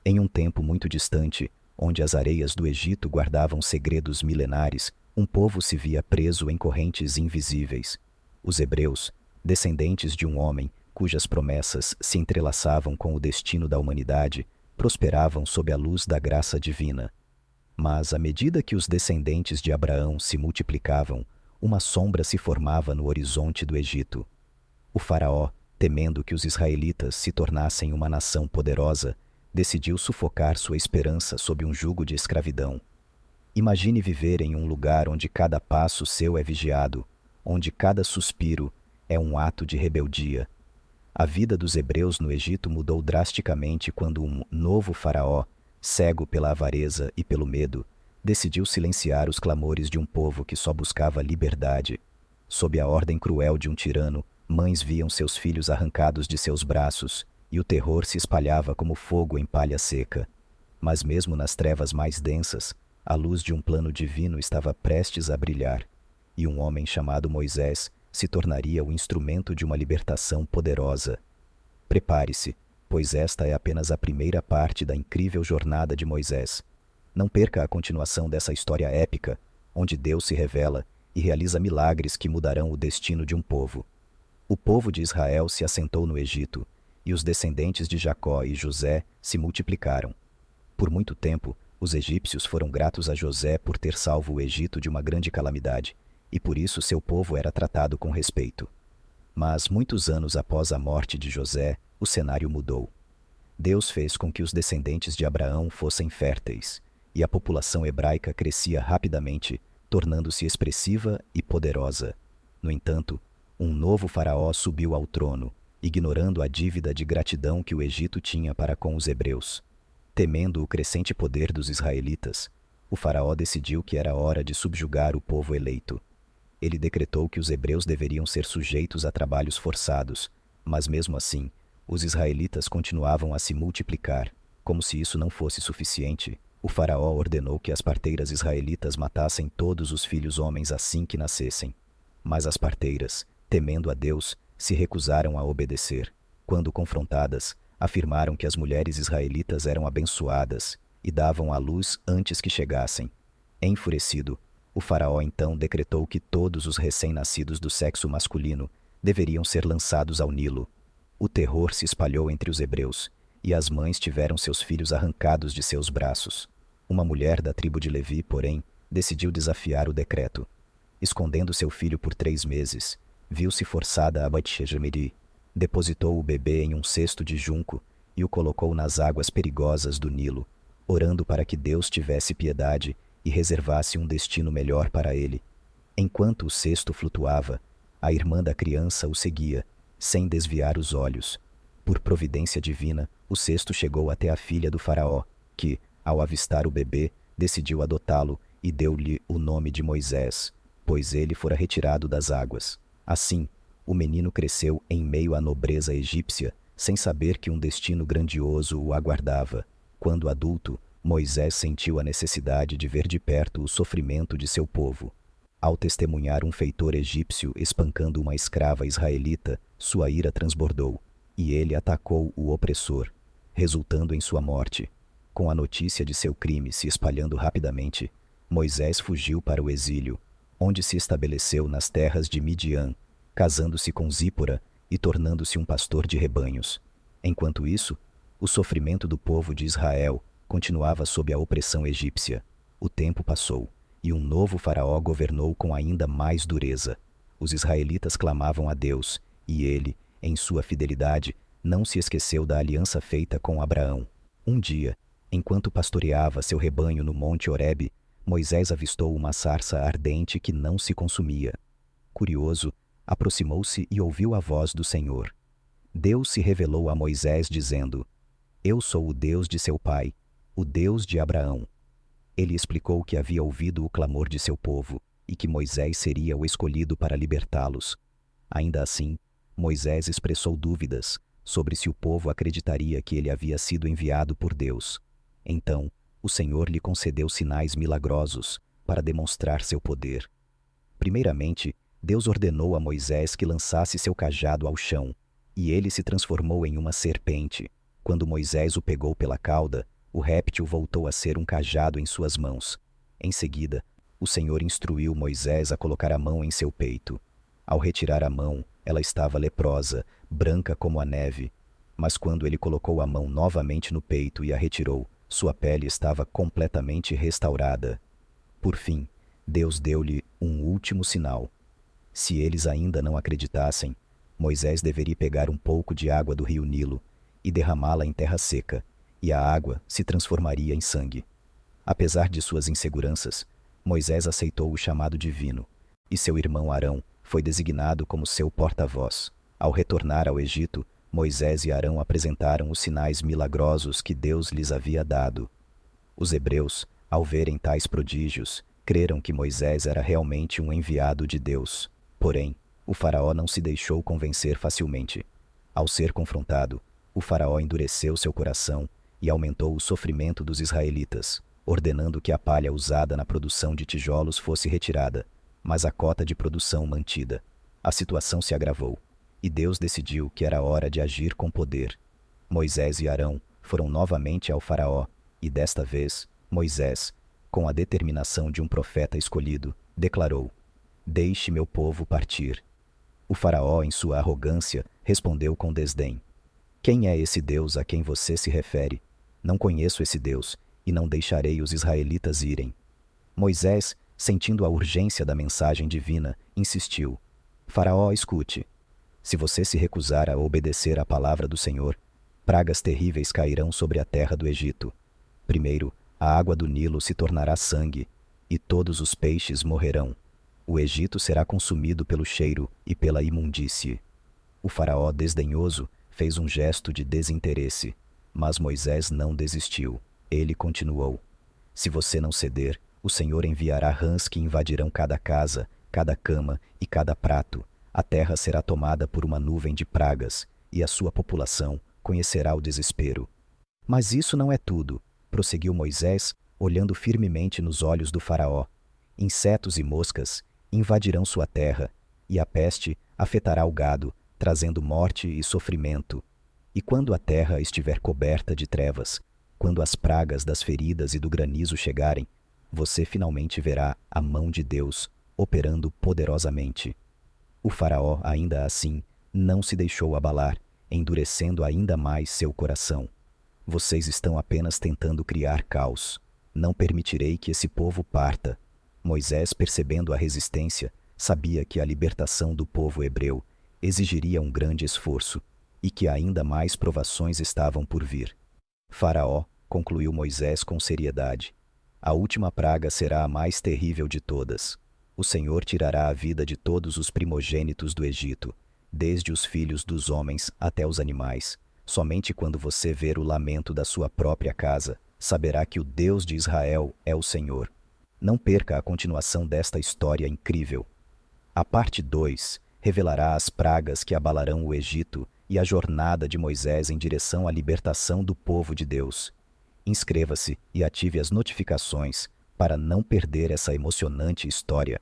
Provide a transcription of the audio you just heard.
Em um tempo muito distante, onde as areias do Egito guardavam segredos milenares, um povo se via preso em correntes invisíveis. Os hebreus, descendentes de um homem cujas promessas se entrelaçavam com o destino da humanidade, prosperavam sob a luz da graça divina. Mas, à medida que os descendentes de Abraão se multiplicavam, uma sombra se formava no horizonte do Egito. O faraó, temendo que os israelitas se tornassem uma nação poderosa, decidiu sufocar sua esperança sob um jugo de escravidão. Imagine viver em um lugar onde cada passo seu é vigiado, onde cada suspiro é um ato de rebeldia. A vida dos hebreus no Egito mudou drasticamente quando um novo faraó, cego pela avareza e pelo medo, decidiu silenciar os clamores de um povo que só buscava liberdade. Sob a ordem cruel de um tirano, mães viam seus filhos arrancados de seus braços, e o terror se espalhava como fogo em palha seca. Mas mesmo nas trevas mais densas, a luz de um plano divino estava prestes a brilhar, e um homem chamado Moisés se tornaria o instrumento de uma libertação poderosa. Prepare-se, pois esta é apenas a primeira parte da incrível jornada de Moisés. Não perca a continuação dessa história épica, onde Deus se revela e realiza milagres que mudarão o destino de um povo. O povo de Israel se assentou no Egito, e os descendentes de Jacó e José se multiplicaram. Por muito tempo, os egípcios foram gratos a José por ter salvo o Egito de uma grande calamidade, e por isso seu povo era tratado com respeito. Mas muitos anos após a morte de José, o cenário mudou. Deus fez com que os descendentes de Abraão fossem férteis, e a população hebraica crescia rapidamente, tornando-se expressiva e poderosa. No entanto, um novo faraó subiu ao trono, ignorando a dívida de gratidão que o Egito tinha para com os hebreus. Temendo o crescente poder dos israelitas, o faraó decidiu que era hora de subjugar o povo eleito. Ele decretou que os hebreus deveriam ser sujeitos a trabalhos forçados, mas mesmo assim, os israelitas continuavam a se multiplicar. Como se isso não fosse suficiente, o faraó ordenou que as parteiras israelitas matassem todos os filhos homens assim que nascessem. Mas as parteiras, temendo a Deus, se recusaram a obedecer. Quando confrontadas, afirmaram que as mulheres israelitas eram abençoadas e davam à luz antes que chegassem. Enfurecido, o faraó então decretou que todos os recém-nascidos do sexo masculino deveriam ser lançados ao Nilo. O terror se espalhou entre os hebreus, e as mães tiveram seus filhos arrancados de seus braços. Uma mulher da tribo de Levi, porém, decidiu desafiar o decreto. Escondendo seu filho por 3 meses, viu-se forçada a Bat-Shemeri. Depositou o bebê em um cesto de junco e o colocou nas águas perigosas do Nilo, orando para que Deus tivesse piedade e reservasse um destino melhor para ele. Enquanto o cesto flutuava, a irmã da criança o seguia, sem desviar os olhos. Por providência divina, o cesto chegou até a filha do faraó, que, ao avistar o bebê, decidiu adotá-lo e deu-lhe o nome de Moisés, pois ele fora retirado das águas. Assim, o menino cresceu em meio à nobreza egípcia, sem saber que um destino grandioso o aguardava. Quando adulto, Moisés sentiu a necessidade de ver de perto o sofrimento de seu povo. Ao testemunhar um feitor egípcio espancando uma escrava israelita, sua ira transbordou, e ele atacou o opressor, resultando em sua morte. Com a notícia de seu crime se espalhando rapidamente, Moisés fugiu para o exílio, onde se estabeleceu nas terras de Midian, casando-se com Zípora e tornando-se um pastor de rebanhos. Enquanto isso, o sofrimento do povo de Israel continuava sob a opressão egípcia. O tempo passou, e um novo faraó governou com ainda mais dureza. Os israelitas clamavam a Deus, e ele, em sua fidelidade, não se esqueceu da aliança feita com Abraão. Um dia, enquanto pastoreava seu rebanho no Monte Horebe, Moisés avistou uma sarça ardente que não se consumia. Curioso, aproximou-se e ouviu a voz do Senhor. Deus se revelou a Moisés dizendo: Eu sou o Deus de seu pai, o Deus de Abraão. Ele explicou que havia ouvido o clamor de seu povo e que Moisés seria o escolhido para libertá-los. Ainda assim, Moisés expressou dúvidas sobre se o povo acreditaria que ele havia sido enviado por Deus. Então, o Senhor lhe concedeu sinais milagrosos para demonstrar seu poder. Primeiramente, Deus ordenou a Moisés que lançasse seu cajado ao chão, e ele se transformou em uma serpente. Quando Moisés o pegou pela cauda, o réptil voltou a ser um cajado em suas mãos. Em seguida, o Senhor instruiu Moisés a colocar a mão em seu peito. Ao retirar a mão, ela estava leprosa, branca como a neve. Mas quando ele colocou a mão novamente no peito e a retirou, sua pele estava completamente restaurada. Por fim, Deus deu-lhe um último sinal. Se eles ainda não acreditassem, Moisés deveria pegar um pouco de água do rio Nilo e derramá-la em terra seca, e a água se transformaria em sangue. Apesar de suas inseguranças, Moisés aceitou o chamado divino, e seu irmão Arão foi designado como seu porta-voz. Ao retornar ao Egito, Moisés e Arão apresentaram os sinais milagrosos que Deus lhes havia dado. Os hebreus, ao verem tais prodígios, creram que Moisés era realmente um enviado de Deus. Porém, o faraó não se deixou convencer facilmente. Ao ser confrontado, o faraó endureceu seu coração e aumentou o sofrimento dos israelitas, ordenando que a palha usada na produção de tijolos fosse retirada, mas a cota de produção mantida. A situação se agravou, e Deus decidiu que era hora de agir com poder. Moisés e Arão foram novamente ao faraó, e desta vez, Moisés, com a determinação de um profeta escolhido, declarou: "Deixe meu povo partir." O faraó, em sua arrogância, respondeu com desdém: "Quem é esse Deus a quem você se refere? Não conheço esse Deus, e não deixarei os israelitas irem." Moisés, sentindo a urgência da mensagem divina, insistiu: "Faraó, escute. Se você se recusar a obedecer à palavra do Senhor, pragas terríveis cairão sobre a terra do Egito. Primeiro, a água do Nilo se tornará sangue, e todos os peixes morrerão. O Egito será consumido pelo cheiro e pela imundície." O faraó, desdenhoso, fez um gesto de desinteresse, mas Moisés não desistiu. Ele continuou: "Se você não ceder, o Senhor enviará rãs que invadirão cada casa, cada cama e cada prato. A terra será tomada por uma nuvem de pragas, e a sua população conhecerá o desespero." "Mas isso não é tudo", prosseguiu Moisés, olhando firmemente nos olhos do faraó. "Insetos e moscas invadirão sua terra, e a peste afetará o gado, trazendo morte e sofrimento. E quando a terra estiver coberta de trevas, quando as pragas das feridas e do granizo chegarem, você finalmente verá a mão de Deus operando poderosamente." O faraó, ainda assim, não se deixou abalar, endurecendo ainda mais seu coração. "Vocês estão apenas tentando criar caos. Não permitirei que esse povo parta." Moisés, percebendo a resistência, sabia que a libertação do povo hebreu exigiria um grande esforço e que ainda mais provações estavam por vir. "Faraó", concluiu Moisés com seriedade, "a última praga será a mais terrível de todas. O Senhor tirará a vida de todos os primogênitos do Egito, desde os filhos dos homens até os animais. Somente quando você ver o lamento da sua própria casa, saberá que o Deus de Israel é o Senhor." Não perca a continuação desta história incrível. A parte 2 revelará as pragas que abalarão o Egito e a jornada de Moisés em direção à libertação do povo de Deus. Inscreva-se e ative as notificações para não perder essa emocionante história.